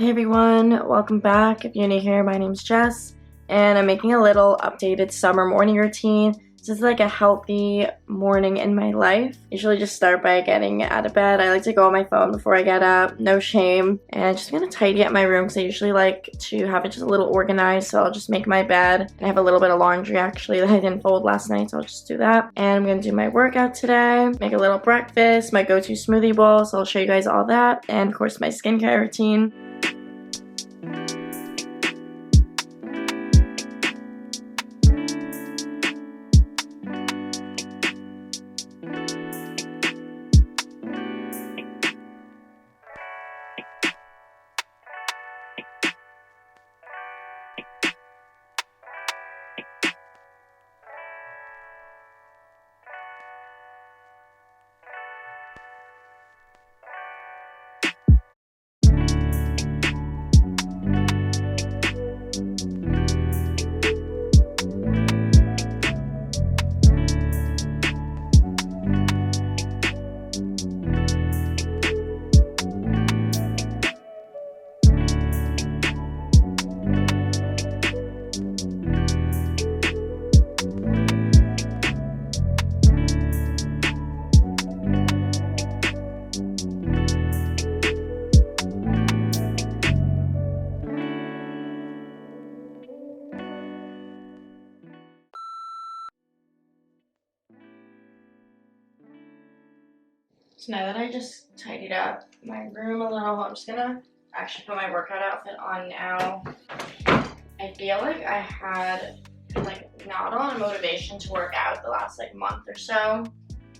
Hey everyone, welcome back. If you're new here, my name's Jess, and I'm making a little updated summer morning routine. This is like a healthy morning in my life. Usually just start by getting out of bed. I like to go on my phone before I get up, no shame. And I'm just gonna tidy up my room because I usually like to have it just a little organized. So I'll just make my bed. And I have a little bit of laundry actually that I didn't fold last night, so I'll just do that. And I'm gonna do my workout today, make a little breakfast, my go-to smoothie bowl, so I'll show you guys all that. And of course my skincare routine. So now that I just tidied up my room a little, I'm just gonna actually put my workout outfit on now. I feel like I had not a lot of motivation to work out the last month or so.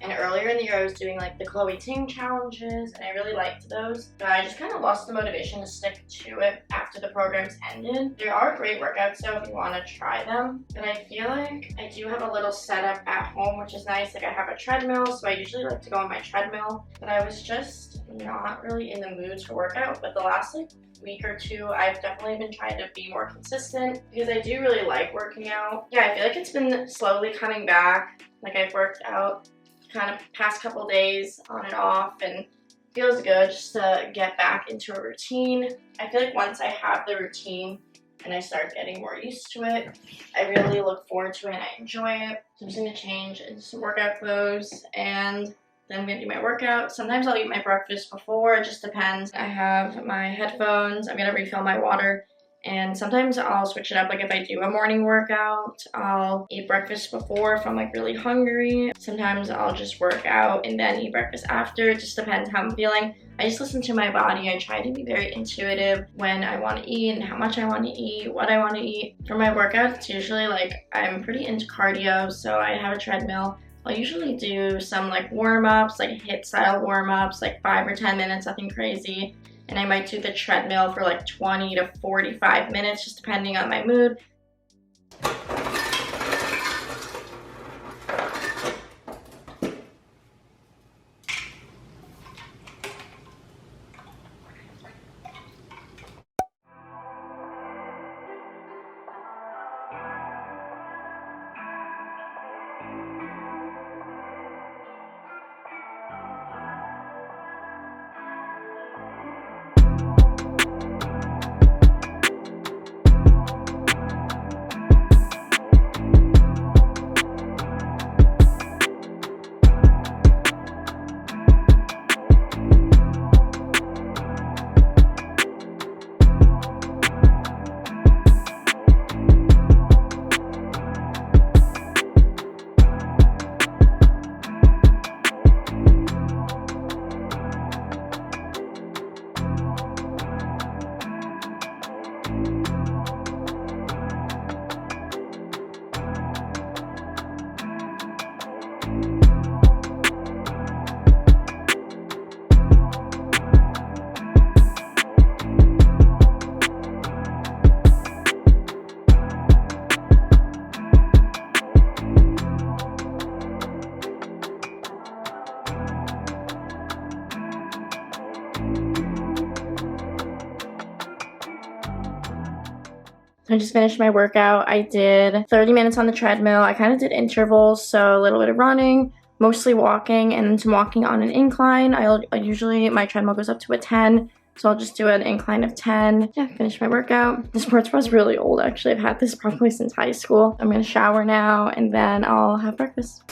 And earlier in the year I was doing the Chloe Ting challenges and I really liked those. But I just kind of lost the motivation to stick to it after the programs ended. There are great workouts though if you want to try them. But I feel like I do have a little setup at home which is nice. I have a treadmill, so I usually like to go on my treadmill. But I was just not really in the mood to work out. But the last week or two I've definitely been trying to be more consistent because I do really like working out. Yeah, I feel like it's been slowly coming back. I've worked out kind of past couple days on and off and feels good just to get back into a routine. I feel like once I have the routine and I start getting more used to it, I really look forward to it and I enjoy it. So I'm just gonna change into some workout clothes and then I'm gonna do my workout. Sometimes I'll eat my breakfast before, it just depends. I have my headphones, I'm gonna refill my water. And sometimes I'll switch it up, if I do a morning workout, I'll eat breakfast before if I'm really hungry. Sometimes I'll just work out and then eat breakfast after. It just depends how I'm feeling. I just listen to my body. I try to be very intuitive when I want to eat and how much I want to eat, what I want to eat. For my workouts, it's usually I'm pretty into cardio, so I have a treadmill. I'll usually do some warm-ups, HIIT style warm-ups, 5 or 10 minutes, nothing crazy. And I might do the treadmill for 20 to 45 minutes, just depending on my mood. I just finished my workout. I did 30 minutes on the treadmill. I kind of did intervals, so a little bit of running, mostly walking, and then some walking on an incline. I usually, my treadmill goes up to a 10. So I'll just do an incline of 10. Yeah, finish my workout. This sports bra is really old, actually. I've had this probably since high school. I'm gonna shower now and then I'll have breakfast.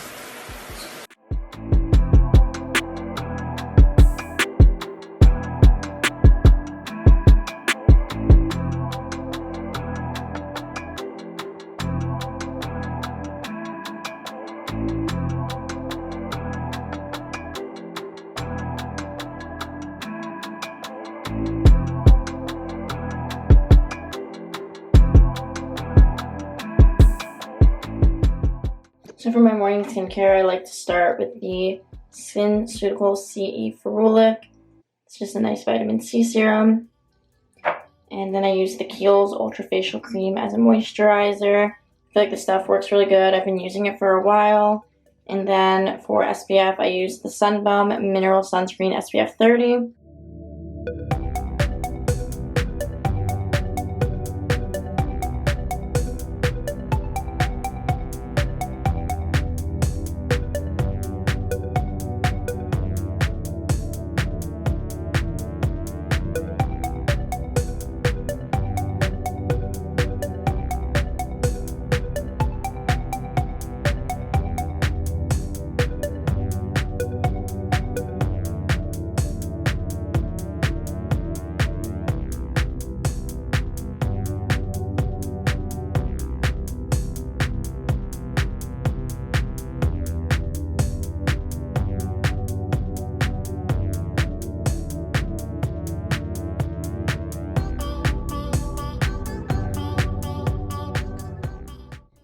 So for my morning skincare, I like to start with the Skinceuticals CE Ferulic. It's just a nice vitamin C serum. And then I use the Kiehl's Ultra Facial Cream as a moisturizer. I feel like the stuff works really good. I've been using it for a while. And then for SPF, I use the SunBum Mineral Sunscreen SPF 30.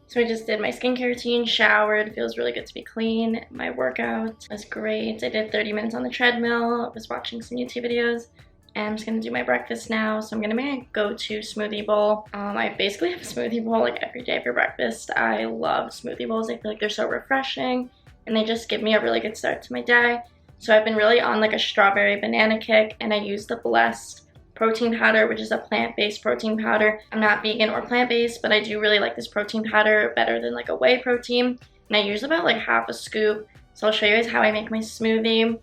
So I just did my skincare routine, showered, feels really good to be clean. My workout was great. I did 30 minutes on the treadmill, was watching some YouTube videos, and I'm just gonna do my breakfast now. So I'm gonna make a go-to smoothie bowl. I basically have a smoothie bowl like every day for breakfast. I love smoothie bowls. I feel like they're so refreshing and they just give me a really good start to my day. So I've been really on like a strawberry banana kick, and I use the Blessed protein powder, which is a plant-based protein powder. I'm not vegan or plant-based, but I do really like this protein powder better than like a whey protein. And I use about like half a scoop. So I'll show you guys how I make my smoothie.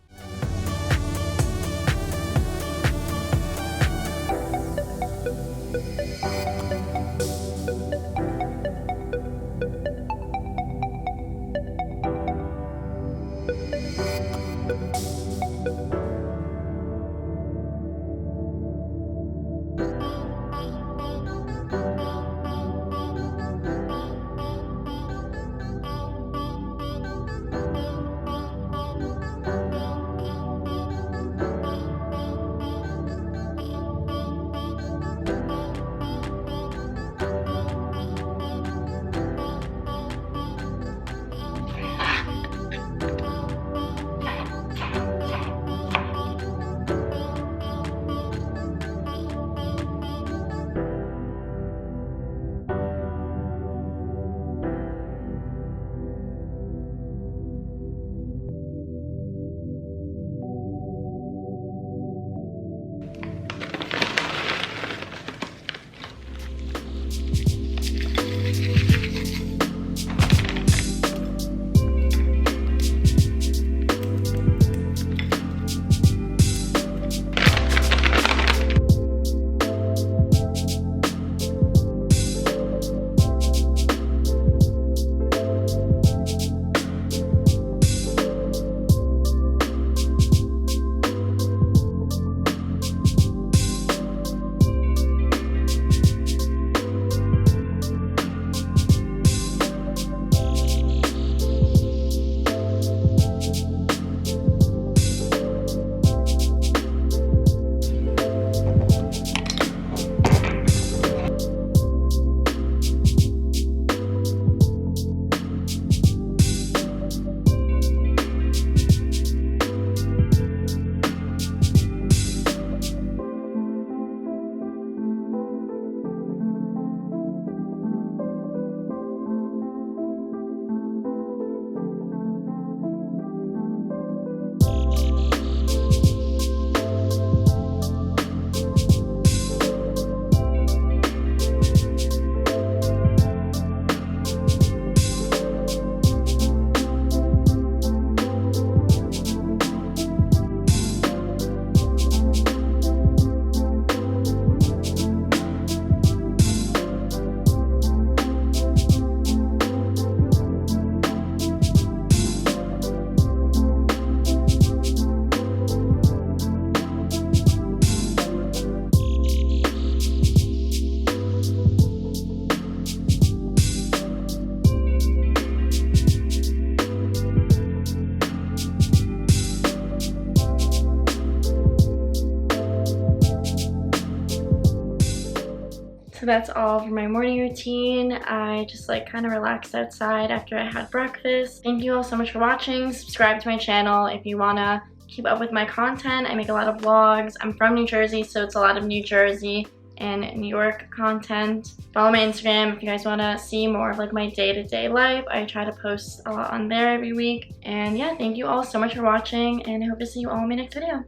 So that's all for my morning routine. I just like kind of relaxed outside after I had breakfast. Thank you all so much for watching. Subscribe to my channel if you wanna keep up with my content. I make a lot of vlogs. I'm from New Jersey, so it's a lot of New Jersey and New York content. Follow my Instagram if you guys want to see more of like my day-to-day life. I try to post a lot on there every week. And yeah, thank you all so much for watching, and I hope to see you all in my next video.